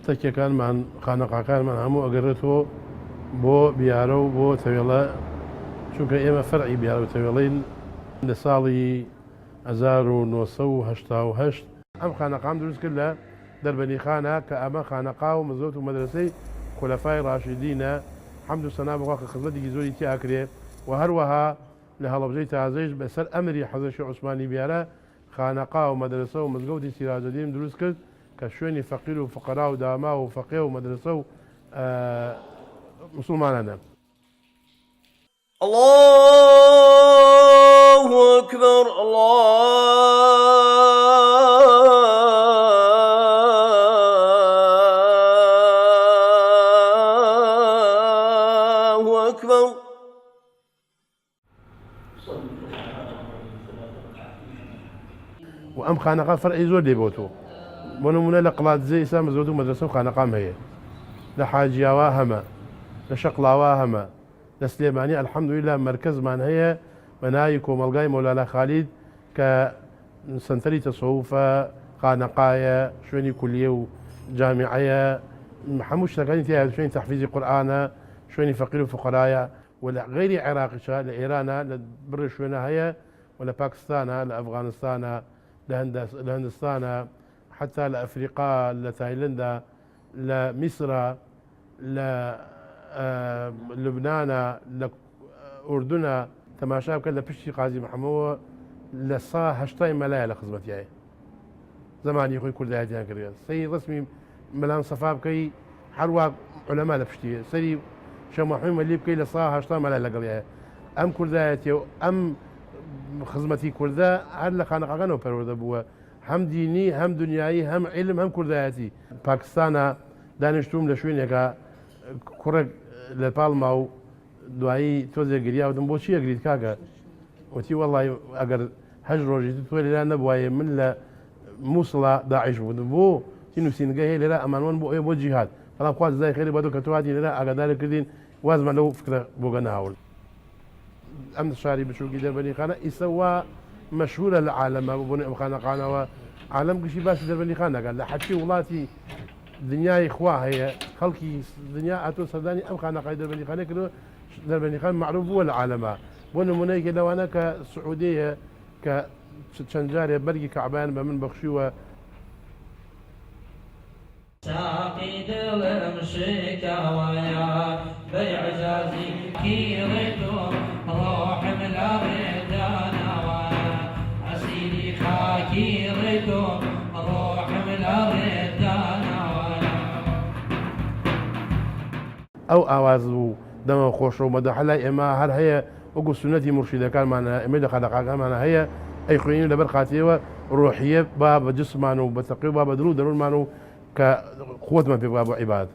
تەکیەکانمان خانەقاکانمان هەموو ئەگەڕێتەوە بۆ بیارە و بۆ تەوێڵە، چونکە ئێمە فەرعی بیارە و تەوێڵین لە ساڵی 1970 ئەم خانەقام دروست کرد لە دەربەنی خانە کە ئەمە خانەقا و مزگەوت و مەدرسەی خولەفای ڕاشیدینە، حەمد و سەنا بەخوا کە خزمەتێکی زۆری تیاکرێ و هەروەها لە هەڵەبجەی تازەیش بەسەر ئەمری حەزرەت شێخ عوسمانی بیارە خانەقا و مەدرسە و مزگەوتی سیراجەدین دروست کرد کە شوێنی فەقیر و فقەرا و داما و فەقێ و مەدرسە و مسلمانانە. الله أكبر الله أكبر. وأم خانقا فرعي زور لێبۆتەوە بۆ نمونە لە قڵاتزێ ئێستا مزگەوت و مەدرسە و خانەقام هەیە، لە حاجیاوا هەمە، لە شەقڵاوا هەمە، لە سلێمانی ئەلحەمدولیلا مەرکەزمان هەیە بە ناوی کۆمەلگای مەولانا خالید کە سەنتەری تەسەووفە، خانەقایە، شوێنی کولیە و جامیعەیە، هەموو شتەکانی تیا، شوێنی تەحفیزی قورئانە، شوێنی فەقیر و فوقەرایە و لە غەیری عێراقیشە لە ئێرانە لە بڕی شوێنە هەیە و لە پاکستانە، لە ئەفغانستانە، لە هەندستانە، حتا لە ئەفریقا، لە تایلەندا، لە میسرە، لە لوبنانە، لە ئوردونە تەماشا بکە لە پشتی قازی محەمەدەوە لە 180 مەلایە لە خزمەتیایە زمانی خۆی کوردایەتیان کردێت. سەری ڕسمی مەلام سەفا بکەی هەروە عولەما لە پشتی سەری شێخ محەممەد مەلی بکەی لە 180 مەلای لەگەڵیایە. ئەم کوردایەتی و ئەم خزمەتی کووردە هەر لە خانەقاکانەوە پەروەردە بووە، هەم دینی، هەم دنیایی، هەم عیلم، هەم کوردایەتی. پاکستانە دانیشتوم لە شوێنێکە کوڕێک لە پاڵما و دوایی تۆزێک گریاوتم بۆچی ئەگریت کاکە؟ وتی وەڵی ئەگەر 8 ڕۆژی تۆ لێرا نەبوایە من لە مووسڵە داعیش بوودم بۆ تی نووسینگە هەیە لێرە ئەمانوان بۆ ئێ بۆ جیهاد، بەڵام خوا جزای خێری بەدۆ کە تۆهاتی لێرە ئاگاداری کردین وازمان لەو فکرە بۆگە ناوڵ. ئەم شاری بچووکی دەربەنی خانە ئیسە وا مەشهورە لە عالەمە بۆنی ئەم خانەقانەوە، عالەم گشتی باسی دەربەنی خان دەکات لە حەچی وڵاتی دنیای خوا هەیە، خەڵکی دنیا ئاتۆ سەردانی ئەم خانەقای دەربەنی خانە کردو. دەربەنی خان معروف بووە لە عالەمە، بۆ نمونەیەکە لەوانە کە سعودەیە کە چەند جارێ بەرگی کەعبان بە من بەخشیوە. ساقي دلم شكاويا بإعجازي كيرتو روح من الردانا عسيري خاكيرتو روح من الردانا ئەو ئاواز و دەمە خۆش و مەدەحەلای ئێمە هەر هەیە وەکو سونەتی مرشیدەکانمانە ئێمە لە خانەقاکانمانە هەیە، ئەی خوێنین لەبەر خاتیەوە ڕۆحیە با بە جسمان و بە تەقی و با بە دڵ و دەروونمان و کە قوتمان پێ بوا بۆ عیباد.